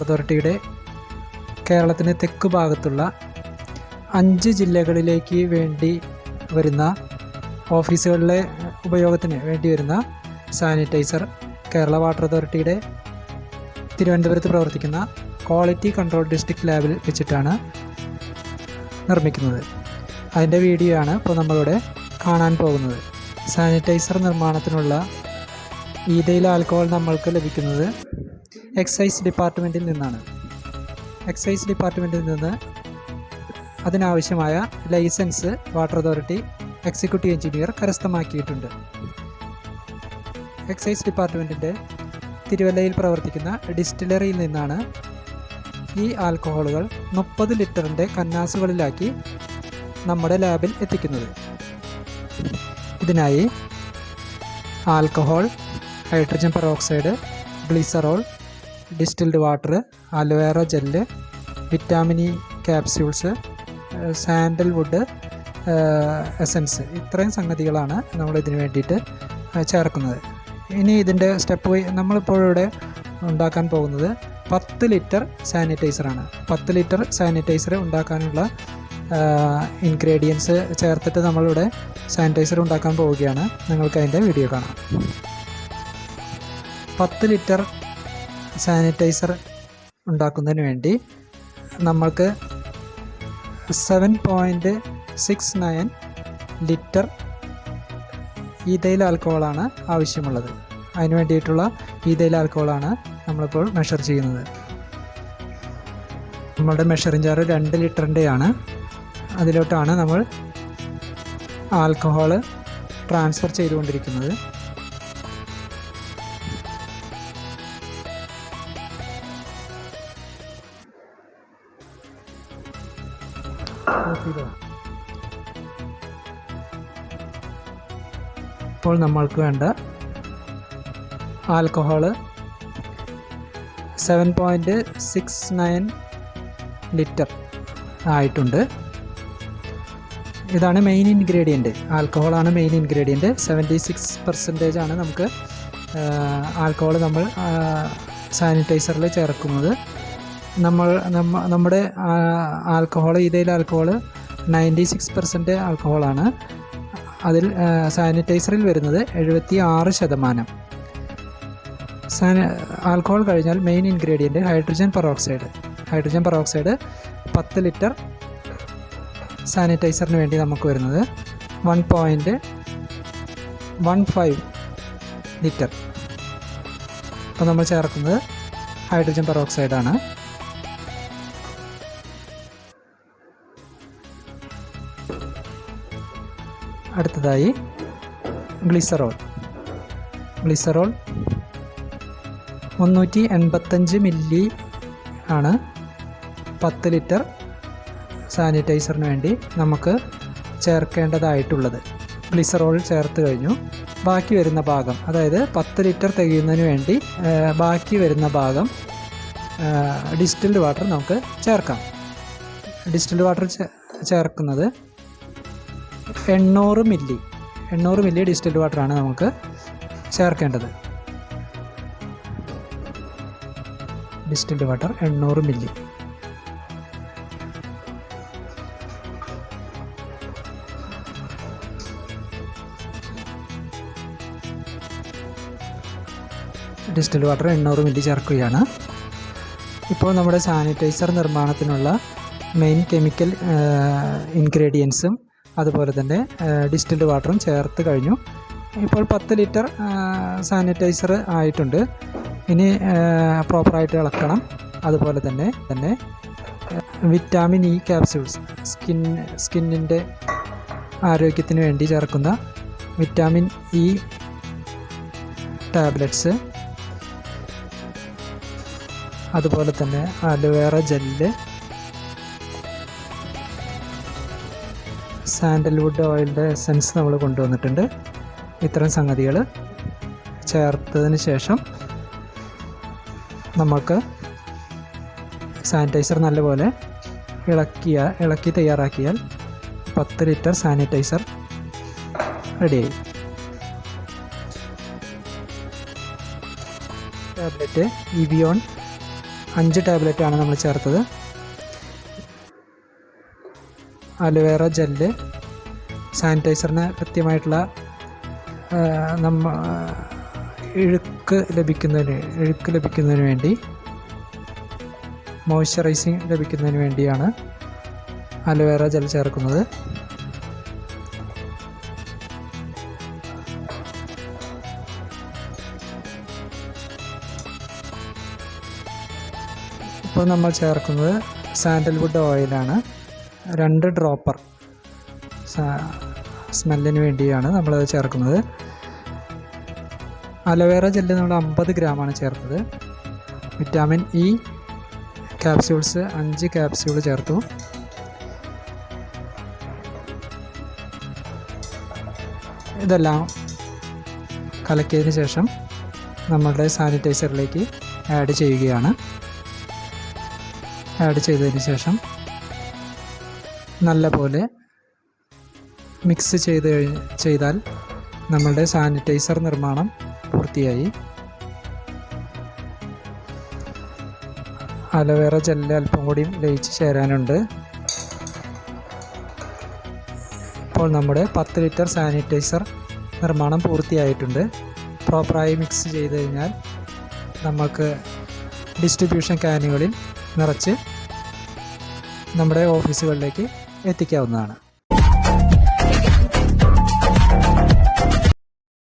അതോറിറ്റിയുടെ കേരളത്തിന് തെക്ക് ഭാഗത്തുള്ള 5 ജില്ലകളിലേക്ക് വേണ്ടി വരുന്ന ഓഫീസുകളിലെ ഉപയോഗത്തിന് വേണ്ടി വരുന്ന സാനിറ്റൈസർ കേരള വാട്ടർ അതോറിറ്റിയുടെ തിരുവനന്തപുരത്ത് പ്രവർത്തിക്കുന്ന ക്വാളിറ്റി കൺട്രോൾ ഡിസ്ട്രിക്ട് ലാബിൽ വെച്ചിട്ടാണ് നിർമ്മിക്കുന്നത്. അതിൻ്റെ വീഡിയോ ആണ് ഇപ്പോൾ നമ്മളിവിടെ കാണാൻ പോകുന്നത്. സാനിറ്റൈസർ നിർമ്മാണത്തിനുള്ള ഈഥൈൽ ആൽക്കഹോൾ നമ്മൾക്ക് ലഭിക്കുന്നത് എക്സൈസ് ഡിപ്പാർട്ട്മെൻറ്റിൽ നിന്നാണ്. എക്സൈസ് ഡിപ്പാർട്ട്മെൻറ്റിൽ നിന്ന് അതിനാവശ്യമായ licence water authority executive engineer കരസ്ഥമാക്കിയിട്ടുണ്ട്. എക്സൈസ് ഡിപ്പാർട്ട്മെൻറ്റിൻ്റെ തിരുവല്ലയിൽ പ്രവർത്തിക്കുന്ന ഡിസ്റ്റിലറിയിൽ നിന്നാണ് ഈ ആൽക്കഹോളുകൾ 30 ലിറ്ററിൻ്റെ കന്നാസുകളിലാക്കി നമ്മുടെ ലാബിൽ എത്തിക്കുന്നത്. ഇതിനായി alcohol, hydrogen peroxide, glycerol, distilled water, aloe vera gel, vitamin E capsules, sandalwood essence, ഇത്രയും സംഗതികളാണ് നമ്മളിതിന് വേണ്ടിയിട്ട് ചേർക്കുന്നത്. ഇനി ഇതിൻ്റെ സ്റ്റെപ്പ് നമ്മളിപ്പോൾ ഇവിടെ ഉണ്ടാക്കാൻ പോകുന്നത് 10 ലിറ്റർ സാനിറ്റൈസറാണ്. 10 ലിറ്റർ സാനിറ്റൈസർ ഉണ്ടാക്കാനുള്ള ഇൻഗ്രീഡിയൻസ് ചേർത്തിട്ട് നമ്മളിവിടെ സാനിറ്റൈസർ ഉണ്ടാക്കാൻ പോവുകയാണ്. നിങ്ങൾക്ക് അതിൻ്റെ വീഡിയോ കാണാം. 10 ലിറ്റർ സാനിറ്റൈസർ ഉണ്ടാക്കുന്നതിന് വേണ്ടി നമ്മൾക്ക് 7.69 ലിറ്റർ ഈഥൈൽ ആൽക്കഹോളാണ് ആവശ്യമുള്ളത്. അതിന് വേണ്ടിയിട്ടുള്ള ഈഥൈൽ ആൽക്കഹോളാണ് നമ്മളിപ്പോൾ മെഷർ ചെയ്യുന്നത്. നമ്മളുടെ മെഷറിംഗ് ജാർ 2 ലിറ്ററിൻ്റെയാണ്. അതിലോട്ടാണ് നമ്മൾ ആൽക്കഹോൾ ട്രാൻസ്ഫർ ചെയ്തുകൊണ്ടിരിക്കുന്നത്. ഇപ്പോൾ നമ്മൾക്ക് വേണ്ട ആൽക്കഹോള് 7.69 ലിറ്റർ ആയിട്ടുണ്ട്. ഇതാണ് മെയിൻ ഇൻഗ്രീഡിയൻറ്റ്. ആൽക്കഹോളാണ് മെയിൻ ഇൻഗ്രീഡിയൻറ്റ്. 76% ആണ് നമുക്ക് ആൽക്കഹോൾ നമ്മൾ സാനിറ്റൈസറിൽ ചേർക്കുന്നത്. നമ്മുടെ ആൽക്കഹോൾ, ഈഥൈൽ ആൽക്കഹോൾ 96% ആൽക്കഹോളാണ്. അതിൽ സാനിറ്റൈസറിൽ വരുന്നത് 76%. ആൽക്കഹോൾ കഴിഞ്ഞാൽ main ingredient hydrogen peroxide. 10 litre സാനിറ്റൈസറിന് വേണ്ടി നമുക്ക് വരുന്നത് 1.15 ലിറ്റർ. അപ്പോൾ നമ്മൾ ചേർക്കുന്നത് ഹൈഡ്രജൻ പെറോക്സൈഡാണ്. അടുത്തതായി ഗ്ലിസറോൾ 385 മില്ലി ആണ് 10 ലിറ്റർ സാനിറ്റൈസറിന് വേണ്ടി നമുക്ക് ചേർക്കേണ്ടതായിട്ടുള്ളത്. ഗ്ലിസറോൾ ചേർത്ത് കഴിഞ്ഞു. ബാക്കി വരുന്ന ഭാഗം, അതായത് 10 ലിറ്റർ തികയുന്നതിന് വേണ്ടി ബാക്കി വരുന്ന ഭാഗം ഡിസ്റ്റിൽഡ് വാട്ടർ നമുക്ക് ചേർക്കാം. ഡിസ്റ്റിൽഡ് വാട്ടർ ചേർക്കുന്നത് 800 മില്ലി ഡിസ്റ്റിൽഡ് വാട്ടറാണ് നമുക്ക് ചേർക്കേണ്ടത്. Distilled water 800 milli. Distilled water 800 milli ചേർക്കുകയാണ്. ഇപ്പോൾ നമ്മുടെ സാനിറ്റൈസർ നിർമ്മാണത്തിനുള്ള മെയിൻ കെമിക്കൽ ഇൻഗ്രീഡിയൻസും അതുപോലെ തന്നെ ഡിസ്റ്റിൽഡ് വാട്ടറും ചേർത്ത് കഴിഞ്ഞു. ഇപ്പോൾ 10 ലിറ്റർ സാനിറ്റൈസർ ആയിട്ടുണ്ട്. ഇനി പ്രോപ്പറായിട്ട് ഇളക്കണം. അതുപോലെ തന്നെ വിറ്റാമിൻ ഇ ക്യാപ്സ്യൂൾസ്, സ്കിന്നിൻ്റെ ആരോഗ്യത്തിന് വേണ്ടി ചേർക്കുന്ന വിറ്റാമിൻ ഇ ടാബ്ലറ്റ്സ്, അതുപോലെ തന്നെ അലോവേറ ജെല്ല്, സാൻഡൽവുഡ് ഓയിലിൻ്റെ എസൻസ് നമ്മൾ കൊണ്ടുവന്നിട്ടുണ്ട്. ഇത്തരം സംഗതികൾ ചേർത്തതിന് ശേഷം നമുക്ക് സാനിറ്റൈസർ നല്ലപോലെ ഇളക്കി തയ്യാറാക്കിയാൽ 10 ലിറ്റർ സാനിറ്റൈസർ റെഡിയായി. ടാബ്ലറ്റ് ഇവിയോൺ 5 ടാബ്ലറ്റാണ് നമ്മൾ ചേർത്തത്. അലോവേറ ജെല്ല് സാനിറ്റൈസറിന് കൃത്യമായിട്ടുള്ള ഇഴുക്ക് ലഭിക്കുന്നതിന് വേണ്ടി, മോയ്സ്ചറൈസിങ് ലഭിക്കുന്നതിന് വേണ്ടിയാണ് അലോവേറ ജെൽ ചേർക്കുന്നത്. ഇപ്പോൾ നമ്മൾ ചേർക്കുന്നത് സാൻഡൽവുഡ് ഓയിലാണ്. 2 ഡ്രോപ്പർ സ്മെല്ലിന് വേണ്ടിയാണ് നമ്മളത് ചേർക്കുന്നത്. അലോവേറ ജെല്ല് നമ്മൾ 50 ഗ്രാമാണ് ചേർത്തത്. വിറ്റാമിൻ ഇ ക്യാപ്സ്യൂൾസ് 5 ക്യാപ്സ്യൂൾ ചേർത്തു. ഇതെല്ലാം കലക്കിയതിന് ശേഷം നമ്മളുടെ സാനിറ്റൈസറിലേക്ക് ആഡ് ചെയ്യുകയാണ്. ആഡ് ചെയ്തതിന് ശേഷം നല്ലപോലെ മിക്സ് ചെയ്താൽ നമ്മളുടെ സാനിറ്റൈസർ നിർമ്മാണം പൂർത്തിയായി. അലോവേറ ജെല്ല് അല്പം കൂടി ലയിച്ച് ചേരാനുണ്ട്. ഇപ്പോൾ നമ്മുടെ 10 ലിറ്റർ സാനിറ്റൈസർ നിർമ്മാണം പൂർത്തിയായിട്ടുണ്ട്. പ്രോപ്പറായി മിക്സ് ചെയ്ത് കഴിഞ്ഞാൽ നമുക്ക് ഡിസ്ട്രിബ്യൂഷൻ ക്യാനുകളിൽ നിറച്ച് നമ്മുടെ ഓഫീസുകളിലേക്ക് എത്തിക്കാവുന്നതാണ്.